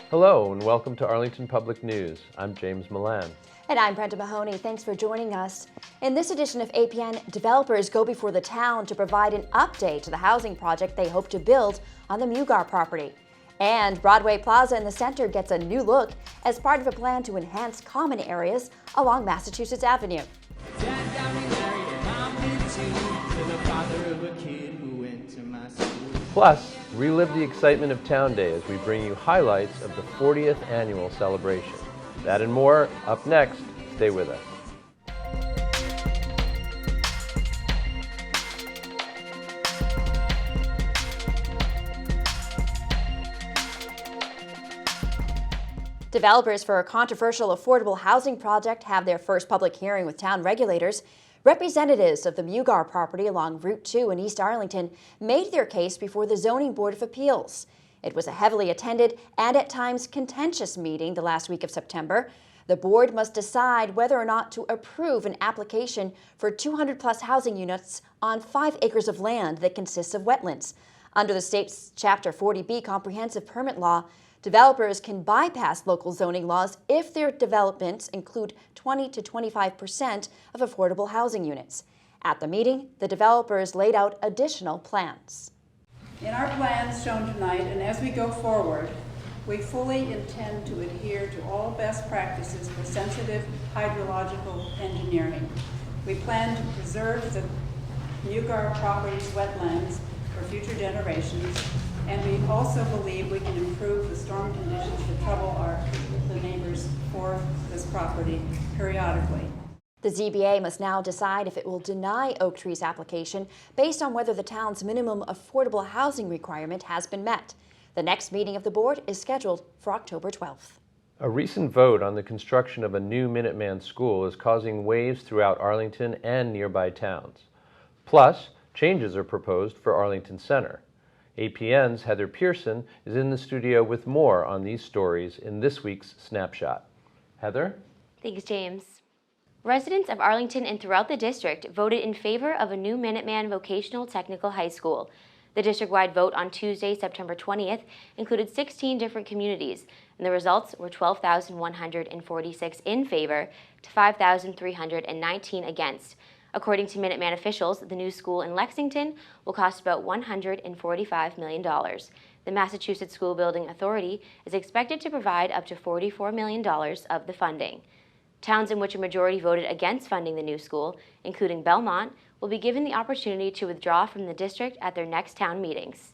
Hello and welcome to Arlington Public News. I'm James Milan. And I'm Brenda Mahoney. Thanks for joining us. In this edition of APN, developers go before the town to provide an update to the housing project they hope to build on the Mugar property. And Broadway Plaza in the center gets a new look as part of a plan to enhance common areas along Massachusetts Avenue. Dad got me married and I'm 15 to the father of a kid who went to my school. Plus, relive the excitement of Town Day as we bring you highlights of the 40th annual celebration. That and more up next. Stay with us. Developers for a controversial affordable housing project have their first public hearing with town regulators. Representatives of the Mugar property along Route 2 in East Arlington made their case before the Zoning Board of Appeals. It was a heavily attended and at times contentious meeting the last week of September. The board must decide whether or not to approve an application for 200-plus housing units on 5 acres of land that consists of wetlands. Under the state's Chapter 40B comprehensive permit law, developers can bypass local zoning laws if their developments include 20 to 25% of affordable housing units. At the meeting, the developers laid out additional plans. In our plans shown tonight, and as we go forward, we fully intend to adhere to all best practices for sensitive hydrological engineering. We plan to preserve the Mugar property's wetlands for future generations, and we also believe we can improve the storm conditions that trouble the neighbors for this property periodically. The ZBA must now decide if it will deny Oak Tree's application based on whether the town's minimum affordable housing requirement has been met. The next meeting of the board is scheduled for October 12th. A recent vote on the construction of a new Minuteman school is causing waves throughout Arlington and nearby towns. Plus, changes are proposed for Arlington Center. APN's Heather Pearson is in the studio with more on these stories in this week's Snapshot. Heather? Thanks, James. Residents of Arlington and throughout the district voted in favor of a new Minuteman Vocational Technical High School. The district-wide vote on Tuesday, September 20th, included 16 different communities, and the results were 12,146 in favor to 5,319 against. According to Minuteman officials, the new school in Lexington will cost about $145 million. The Massachusetts School Building Authority is expected to provide up to $44 million of the funding. Towns in which a majority voted against funding the new school, including Belmont, will be given the opportunity to withdraw from the district at their next town meetings.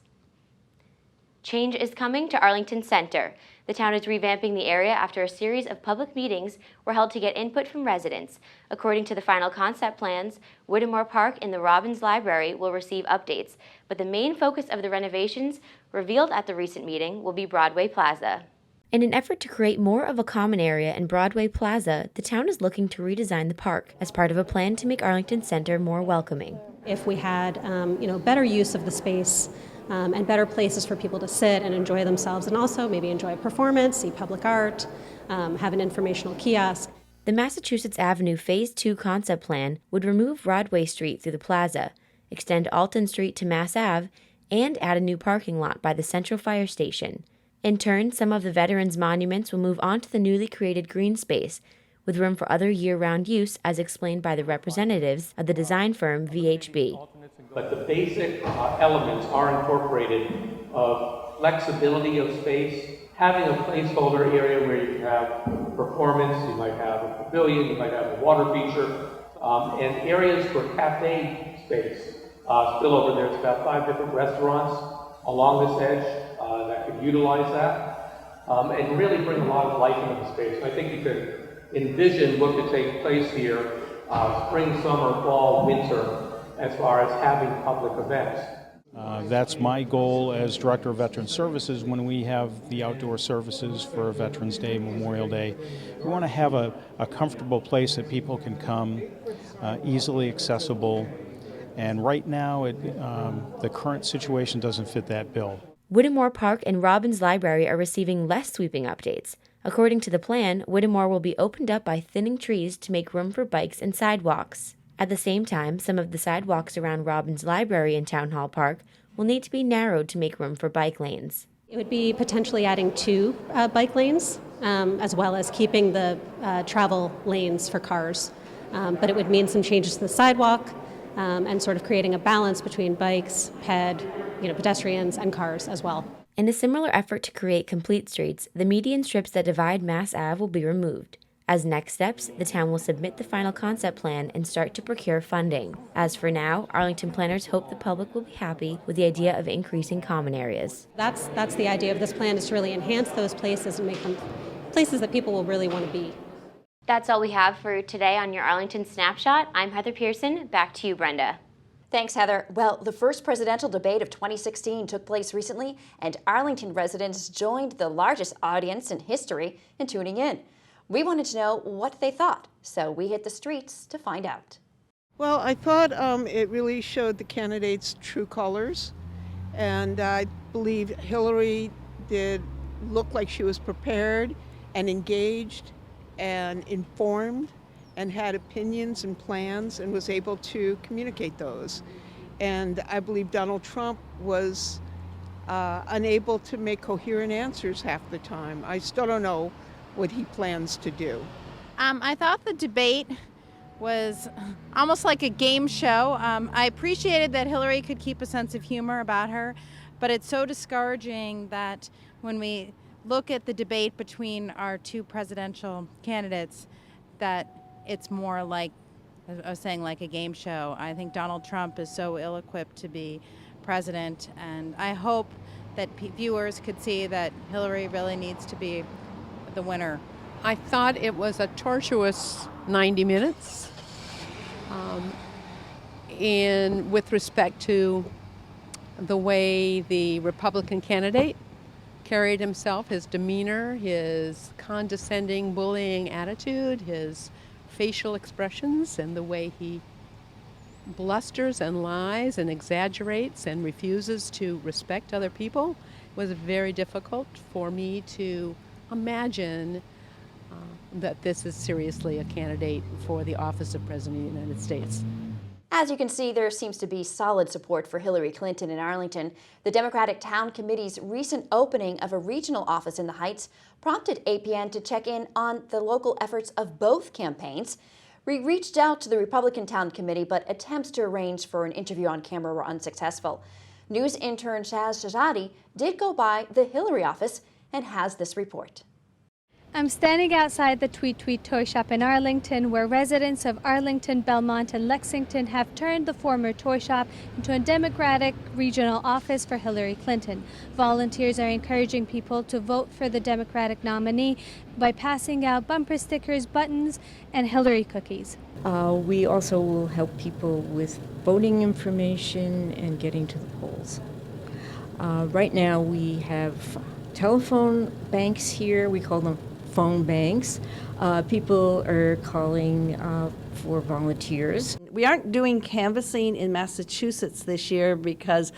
Change is coming to Arlington Center. The town is revamping the area after a series of public meetings were held to get input from residents. According to the final concept plans, Whittemore Park and the Robbins Library will receive updates, but the main focus of the renovations revealed at the recent meeting will be Broadway Plaza. In an effort to create more of a common area in Broadway Plaza, the town is looking to redesign the park as part of a plan to make Arlington Center more welcoming. If we had better use of the space and better places for people to sit and enjoy themselves, and also maybe enjoy a performance, see public art, have an informational kiosk. The Massachusetts Avenue Phase 2 concept plan would remove Broadway Street through the plaza, extend Alton Street to Mass Ave, and add a new parking lot by the Central Fire Station. In turn, some of the veterans' monuments will move onto the newly created green space, with room for other year-round use, as explained by the representatives of the design firm VHB. But the basic elements are incorporated of flexibility of space, having a placeholder area where you can have performance, you might have a pavilion, you might have a water feature, and areas for cafe space. Still over there, it's about 5 different restaurants along this edge that could utilize that and really bring a lot of life into the space. I think you could envision what could take place here spring, summer, fall, winter, as far as having public events. That's my goal as Director of Veteran Services when we have the outdoor services for Veterans Day, Memorial Day. We want to have a comfortable place that people can come, easily accessible, and right now the current situation doesn't fit that bill. Whittemore Park and Robbins Library are receiving less sweeping updates. According to the plan, Whittemore will be opened up by thinning trees to make room for bikes and sidewalks. At the same time, some of the sidewalks around Robbins Library and Town Hall Park will need to be narrowed to make room for bike lanes. It would be potentially adding 2 bike lanes, as well as keeping the travel lanes for cars. But it would mean some changes to the sidewalk and sort of creating a balance between bikes, pedestrians, and cars as well. In a similar effort to create complete streets, the median strips that divide Mass Ave will be removed. As next steps, the town will submit the final concept plan and start to procure funding. As for now, Arlington planners hope the public will be happy with the idea of increasing common areas. That's the idea of this plan, is to really enhance those places and make them places that people will really want to be. That's all we have for today on your Arlington Snapshot. I'm Heather Pearson. Back to you, Brenda. Thanks, Heather. Well, the first presidential debate of 2016 took place recently, and Arlington residents joined the largest audience in history in tuning in. We wanted to know what they thought, so we hit the streets to find out. Well, I thought it really showed the candidates' true colors, and I believe Hillary did look like she was prepared and engaged and informed and had opinions and plans and was able to communicate those. And I believe Donald Trump was unable to make coherent answers half the time. I still don't know what he plans to do. I thought the debate was almost like a game show. I appreciated that Hillary could keep a sense of humor about her, but it's so discouraging that when we look at the debate between our 2 presidential candidates, that it's more like, as I was saying, like a game show. I think Donald Trump is so ill-equipped to be president, and I hope that viewers could see that Hillary really needs to be the winner. I thought it was a tortuous 90 minutes and with respect to the way the Republican candidate carried himself, his demeanor, his condescending, bullying attitude, his facial expressions, and the way he blusters and lies and exaggerates and refuses to respect other people was very difficult for me to imagine that this is seriously a candidate for the office of President of the United States. As you can see, there seems to be solid support for Hillary Clinton in Arlington. The Democratic Town Committee's recent opening of a regional office in the Heights prompted APN to check in on the local efforts of both campaigns. We reached out to the Republican Town Committee, but attempts to arrange for an interview on camera were unsuccessful. News intern Shaz Shahzadi did go by the Hillary office and has this report. I'm standing outside the Tweet Tweet toy shop in Arlington, where residents of Arlington, Belmont, and Lexington have turned the former toy shop into a Democratic regional office for Hillary Clinton. Volunteers are encouraging people to vote for the Democratic nominee by passing out bumper stickers, buttons, and Hillary cookies. We also will help people with voting information and getting to the polls. Right now we have telephone banks here. We call them phone banks. People are calling for volunteers. We aren't doing canvassing in Massachusetts this year because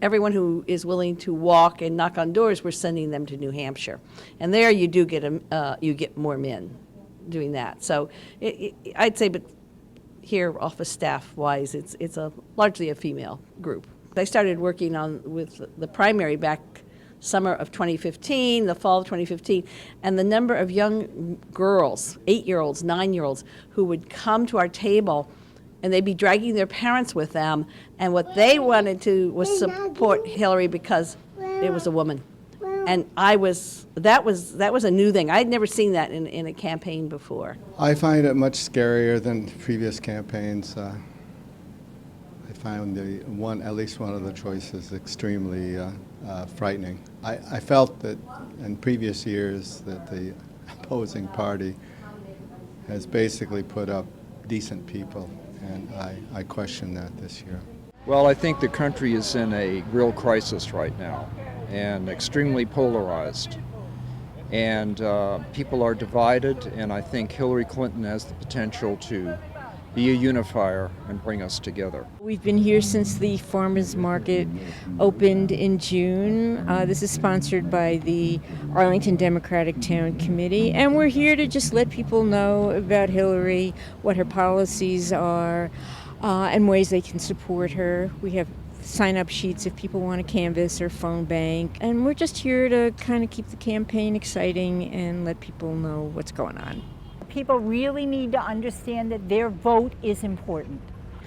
everyone who is willing to walk and knock on doors, we're sending them to New Hampshire, and there you do get you get more men doing that. So I'd say, but here office staff wise, it's largely a female group. I started working with the primary back summer of 2015, the fall of 2015, and the number of young girls, 8-year-olds, 9-year-olds, who would come to our table, and they'd be dragging their parents with them, and what they wanted to was support Hillary because it was a woman. And that was a new thing. I'd never seen that in a campaign before. I find it much scarier than previous campaigns. I found at least one of the choices extremely frightening. I felt that in previous years that the opposing party has basically put up decent people, and I question that this year. Well, I think the country is in a real crisis right now and extremely polarized. And people are divided, and I think Hillary Clinton has the potential to be a unifier and bring us together. We've been here since the farmers market opened in June. This is sponsored by the Arlington Democratic Town Committee, and we're here to just let people know about Hillary, what her policies are, and ways they can support her. We have sign-up sheets if people want to canvas or phone bank. And we're just here to kind of keep the campaign exciting and let people know what's going on. People really need to understand that their vote is important.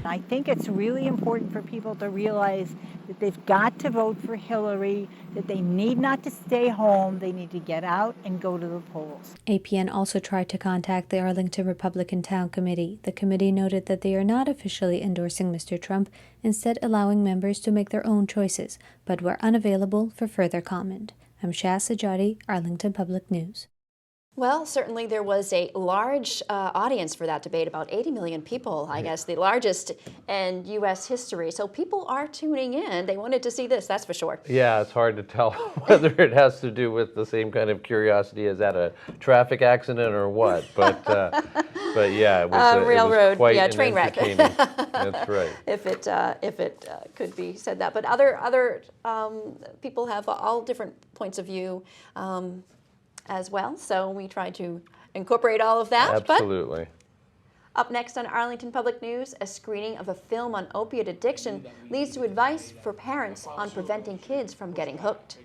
I think it's really important for people to realize that they've got to vote for Hillary, that they need not to stay home, they need to get out and go to the polls. APN also tried to contact the Arlington Republican Town Committee. The committee noted that they are not officially endorsing Mr. Trump, instead allowing members to make their own choices, but were unavailable for further comment. I'm Shaz Sajadi, Arlington Public News. Well, certainly there was a large audience for that debate, about 80 million people, I guess, the largest in U.S. history. So people are tuning in. They wanted to see this, that's for sure. Yeah, it's hard to tell whether it has to do with the same kind of curiosity as at a traffic accident or what. But yeah, it was, railroad, it was quite train wreck. That's right. If it could be said that. But other people have all different points of view. As well, so we try to incorporate all of that. Absolutely. But up next on Arlington Public News, a screening of a film on opiate addiction leads to advice for parents on preventing kids from getting hooked.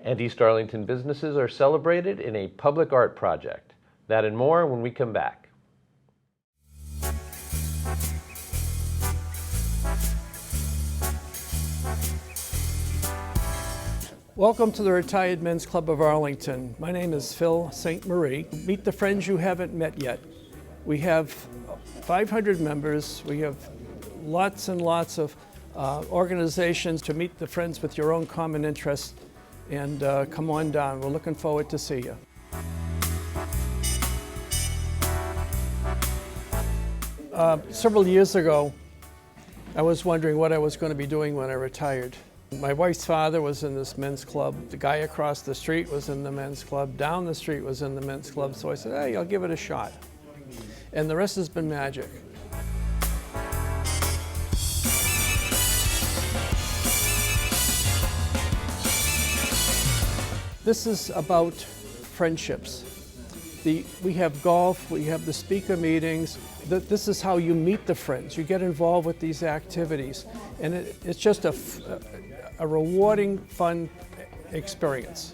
And East Arlington businesses are celebrated in a public art project. That and more when we come back. Welcome to the Retired Men's Club of Arlington. My name is Phil St. Marie. Meet the friends you haven't met yet. We have 500 members. We have lots and lots of organizations to meet the friends with your own common interests. And come on down. We're looking forward to see you. Several years ago, I was wondering what I was going to be doing when I retired. My wife's father was in this men's club. The guy across the street was in the men's club. Down the street was in the men's club. So I said, hey, I'll give it a shot. And the rest has been magic. This is about friendships. We have golf, we have the speaker meetings. This is how you meet the friends. You get involved with these activities. And it's just a rewarding, fun experience.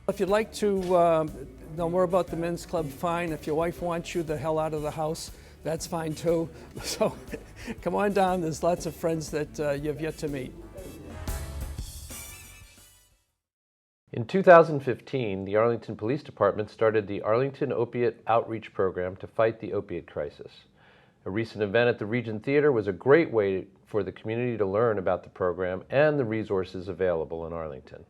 If you'd like to know more about the men's club, fine. If your wife wants you the hell out of the house, that's fine too. So come on down. There's lots of friends that you've yet to meet. In 2015, the Arlington Police Department started the Arlington Opiate Outreach Program to fight the opiate crisis. A recent event at the Regent Theater was a great way for the community to learn about the program and the resources available in Arlington.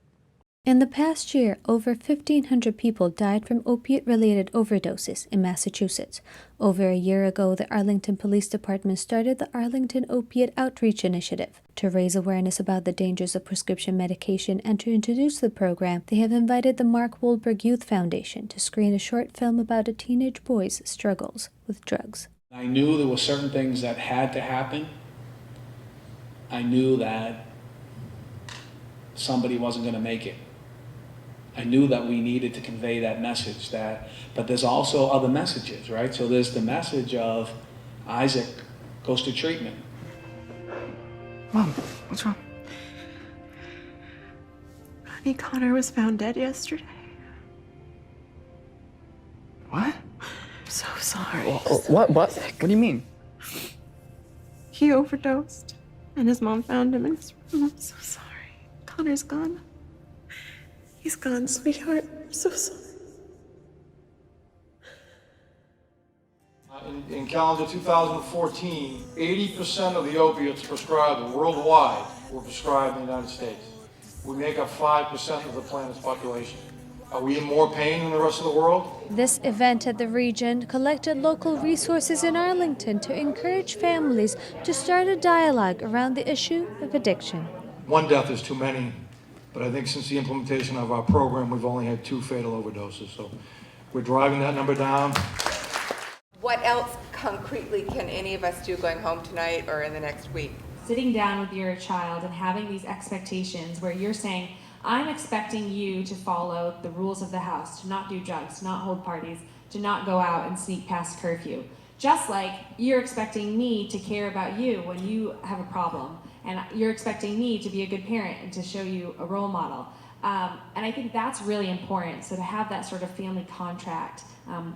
In the past year, over 1,500 people died from opiate-related overdoses in Massachusetts. Over a year ago, the Arlington Police Department started the Arlington Opiate Outreach Initiative. To raise awareness about the dangers of prescription medication and to introduce the program, they have invited the Mark Wahlberg Youth Foundation to screen a short film about a teenage boy's struggles with drugs. I knew there were certain things that had to happen. I knew that somebody wasn't going to make it. I knew that we needed to convey that message, but there's also other messages, right? So there's the message of Isaac goes to treatment. Mom, what's wrong? Honey, Connor was found dead yesterday. What? I'm so sorry. What? What do you mean? He overdosed, and his mom found him in his room. I'm so sorry. Connor's gone. He's gone, sweetheart. I'm so sorry. In calendar 2014, 80% of the opiates prescribed worldwide were prescribed in the United States. We make up 5% of the planet's population. Are we in more pain than the rest of the world? This event at the Region collected local resources in Arlington to encourage families to start a dialogue around the issue of addiction. One death is too many, but I think since the implementation of our program, we've only had 2 fatal overdoses. So we're driving that number down. What else concretely can any of us do going home tonight or in the next week? Sitting down with your child and having these expectations where you're saying, I'm expecting you to follow the rules of the house, to not do drugs, to not hold parties, to not go out and sneak past curfew. Just like you're expecting me to care about you when you have a problem, and you're expecting me to be a good parent and to show you a role model. And I think that's really important, so to have that sort of family contract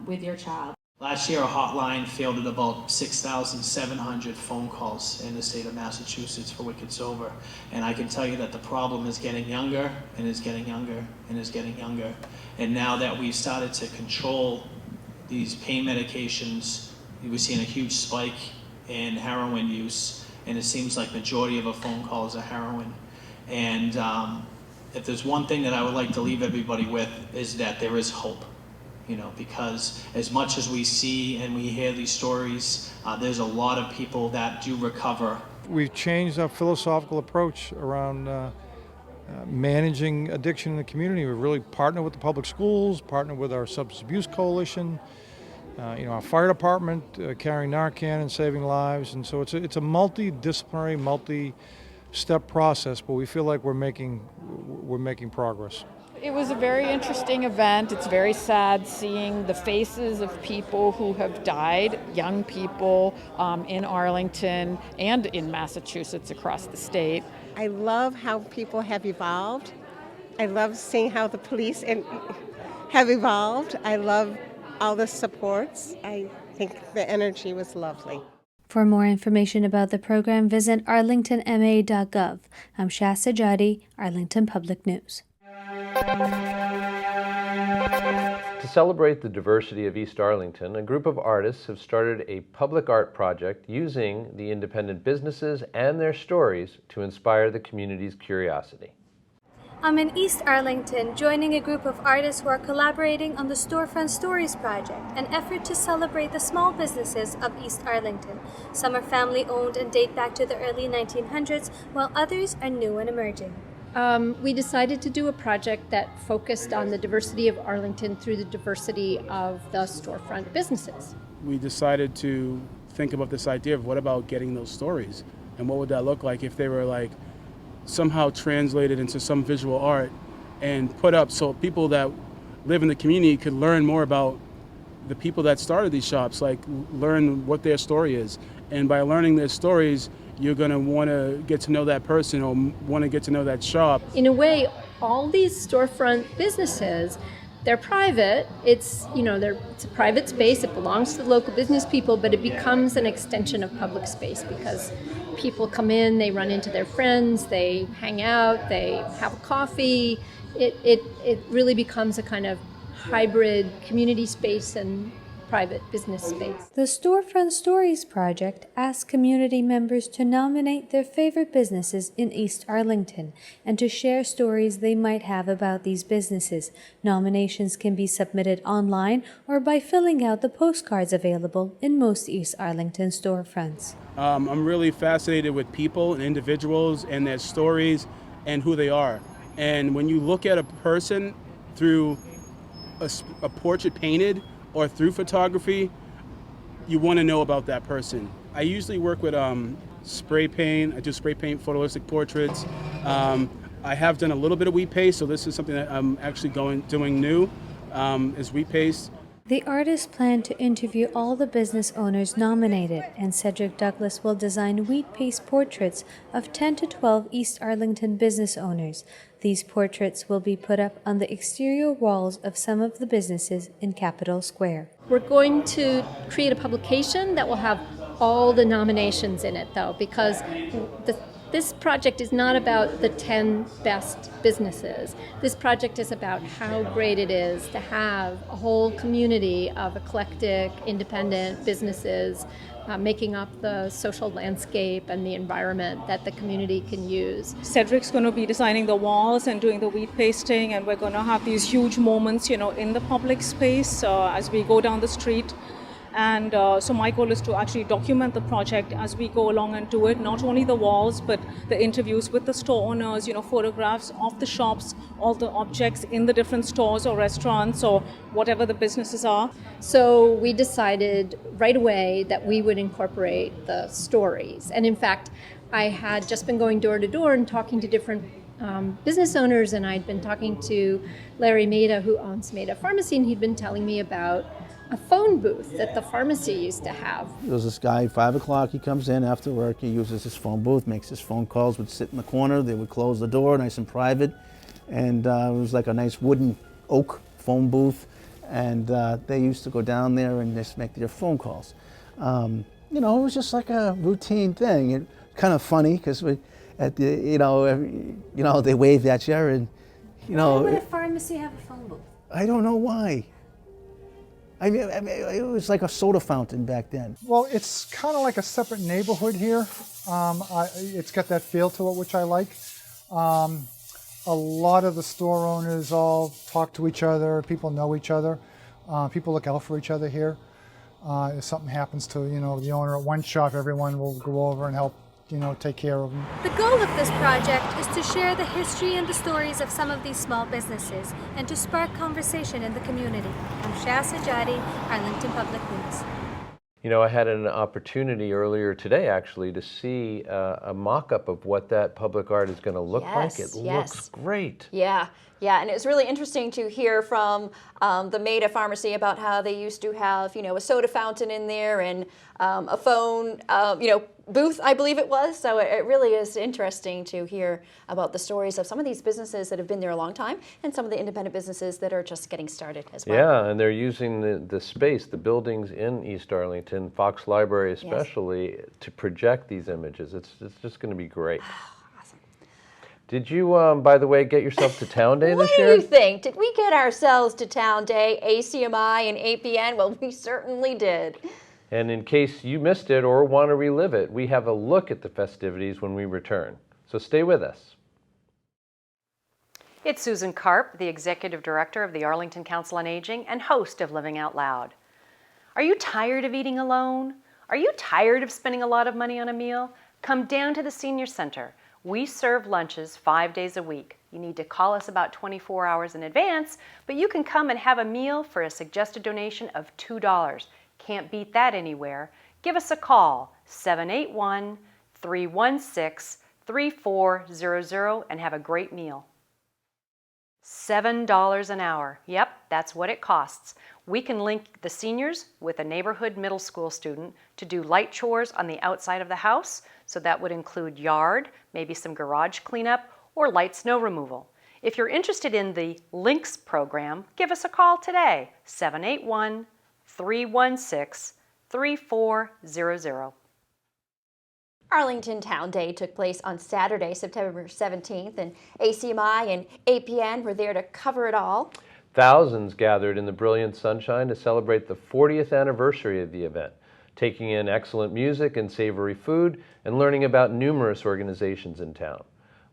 with your child. Last year, our hotline fielded about 6,700 phone calls in the state of Massachusetts for Wicked Sober. And I can tell you that the problem is getting younger, and is getting younger, and is getting younger. And now that we've started to control these pain medications, we're seeing a huge spike in heroin use, and it seems like majority of our phone calls are heroin. And if there's one thing that I would like to leave everybody with, is that there is hope. You know, because as much as we see and we hear these stories, there's a lot of people that do recover. We've changed our philosophical approach around managing addiction in the community. We've really partnered with the public schools, partnered with our substance abuse coalition, our fire department carrying Narcan and saving lives. And so it's a multidisciplinary, multi-step process, but we feel like we're making progress. It was a very interesting event. It's very sad seeing the faces of people who have died, young people in Arlington and in Massachusetts across the state. I love how people have evolved. I love seeing how the police have evolved. I love all the supports. I think the energy was lovely. For more information about the program, visit arlingtonma.gov. I'm Shasta Jati, Arlington Public News. To celebrate the diversity of East Arlington, a group of artists have started a public art project using the independent businesses and their stories to inspire the community's curiosity. I'm in East Arlington, joining a group of artists who are collaborating on the Storefront Stories project, an effort to celebrate the small businesses of East Arlington. Some are family-owned and date back to the early 1900s, while others are new and emerging. We decided to do a project that focused on the diversity of Arlington through the diversity of the storefront businesses. We decided to think about this idea of what about getting those stories, and what would that look like if they were like somehow translated into some visual art and put up so people that live in the community could learn more about the people that started these shops, like learn what their story is. And by learning their stories, you're going to want to get to know that person or want to get to know that shop. In a way, all these storefront businesses, they're private. It's a private space. It belongs to the local business people, but it becomes an extension of public space because people come in, they run into their friends, they hang out, they have coffee. It really becomes a kind of hybrid community space and private business space. The Storefront Stories project asks community members to nominate their favorite businesses in East Arlington and to share stories they might have about these businesses. Nominations can be submitted online or by filling out the postcards available in most East Arlington storefronts. I'm really fascinated with people and individuals and their stories and who they are. And when you look at a person through a portrait painted or through photography, you want to know about that person. I usually work with spray paint. I do spray paint photorealistic portraits. I have done a little bit of wheat paste, so this is something that I'm actually doing new, is wheat paste. The artists plan to interview all the business owners nominated, and Cedric Douglas will design wheat paste portraits of 10 to 12 East Arlington business owners. These portraits will be put up on the exterior walls of some of the businesses in Capitol Square. We're going to create a publication that will have all the nominations in it, though, because this project is not about the 10 best businesses. This project is about how great it is to have a whole community of eclectic, independent businesses making up the social landscape and the environment that the community can use. Cedric's going to be designing the walls and doing the wheat pasting, and we're going to have these huge moments, in the public space as we go down the street. And so my goal is to actually document the project as we go along and do it, not only the walls, but the interviews with the store owners, photographs of the shops, all the objects in the different stores or restaurants or whatever the businesses are. So we decided right away that we would incorporate the stories. And in fact, I had just been going door to door and talking to different business owners, and I'd been talking to Larry Maida, who owns Maida Pharmacy, and he'd been telling me about a phone booth that the pharmacy used to have. There was this guy, 5 o'clock, he comes in after work, he uses his phone booth, makes his phone calls, would sit in the corner, they would close the door, nice and private, and it was like a nice wooden oak phone booth, and they used to go down there and just make their phone calls. You know, it was just like a routine thing. It kind of funny because at the they waved at you, and Why would a pharmacy have a phone booth? I don't know why. I mean, it was like a soda fountain back then. Well, it's kind of like a separate neighborhood here. It's got that feel to it, which I like. A lot of the store owners all talk to each other. People know each other. People look out for each other here. If something happens to the owner at one shop, everyone will go over and help take care of them. The goal of this project is to share the history and the stories of some of these small businesses and to spark conversation in the community. I'm Shah Sajadi, Arlington Public News. You know, I had an opportunity earlier today actually to see a mock-up of what that public art is going to look like. It looks great. Yeah, and it was really interesting to hear from the Maida Pharmacy about how they used to have, a soda fountain in there and a phone, booth, I believe it was. So it really is interesting to hear about the stories of some of these businesses that have been there a long time and some of the independent businesses that are just getting started as well. Yeah, and they're using the space, the buildings in East Arlington, Fox Library especially, to project these images. It's just going to be great. Awesome. Did you, by the way, get yourself to Town Day this year? What do you think? Did we get ourselves to Town Day, ACMi and APN? Well, we certainly did. And in case you missed it or want to relive it, we have a look at the festivities when we return. So stay with us. It's Susan Karp, the Executive Director of the Arlington Council on Aging and host of Living Out Loud. Are you tired of eating alone? Are you tired of spending a lot of money on a meal? Come down to the Senior Center. We serve lunches 5 days a week. You need to call us about 24 hours in advance, but you can come and have a meal for a suggested donation of $2. Can't beat that anywhere. Give us a call, 781-316-3400, and have a great meal. $7 an hour. Yep, that's what it costs. We can link the seniors with a neighborhood middle school student to do light chores on the outside of the house, so that would include yard, maybe some garage cleanup, or light snow removal. If you're interested in the Links program, give us a call today, 781-316-3400. Arlington Town Day took place on Saturday, September 17th, and ACMi and APN were there to cover it all. Thousands gathered in the brilliant sunshine to celebrate the 40th anniversary of the event, taking in excellent music and savory food and learning about numerous organizations in town.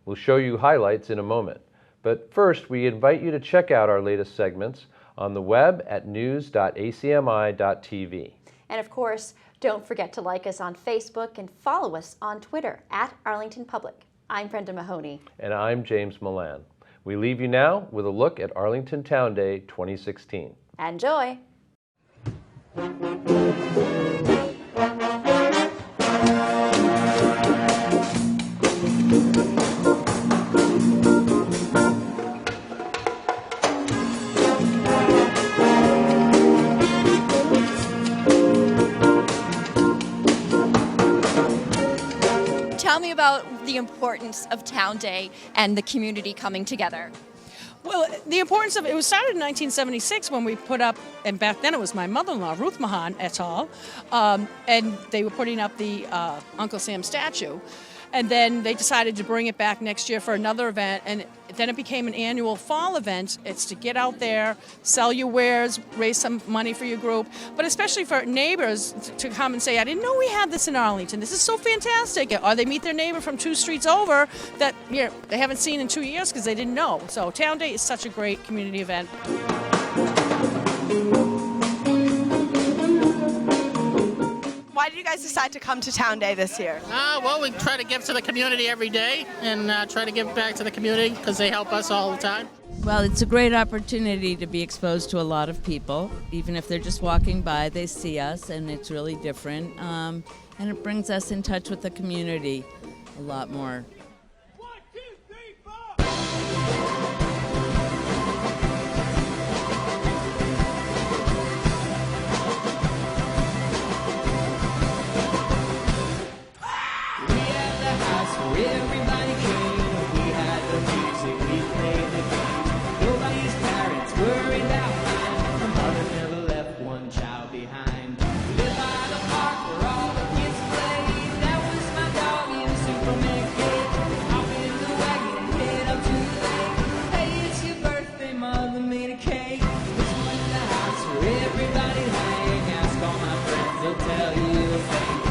We'll show you highlights in a moment. But first, we invite you to check out our latest segments on the web at news.acmi.tv. And of course, don't forget to like us on Facebook and follow us on Twitter at Arlington Public. I'm Brenda Mahoney. And I'm James Milan. We leave you now with a look at Arlington Town Day 2016. Enjoy! Tell me about the importance of Town Day and the community coming together. Well, the importance of it was started in 1976 when we put up, and back then it was my mother-in-law, Ruth Mahan et al., and they were putting up the Uncle Sam statue. And then they decided to bring it back next year for another event, and then it became an annual fall event. It's to get out there, sell your wares, raise some money for your group, but especially for neighbors to come and say, I didn't know we had this in Arlington. This is so fantastic. Or they meet their neighbor from 2 streets over that they haven't seen in 2 years because they didn't know. So Town Day is such a great community event. Why did you guys decide to come to Town Day this year? Well, we try to give to the community every day and try to give back to the community because they help us all the time. Well, it's a great opportunity to be exposed to a lot of people. Even if they're just walking by, they see us, and it's really different. And it brings us in touch with the community a lot more. you.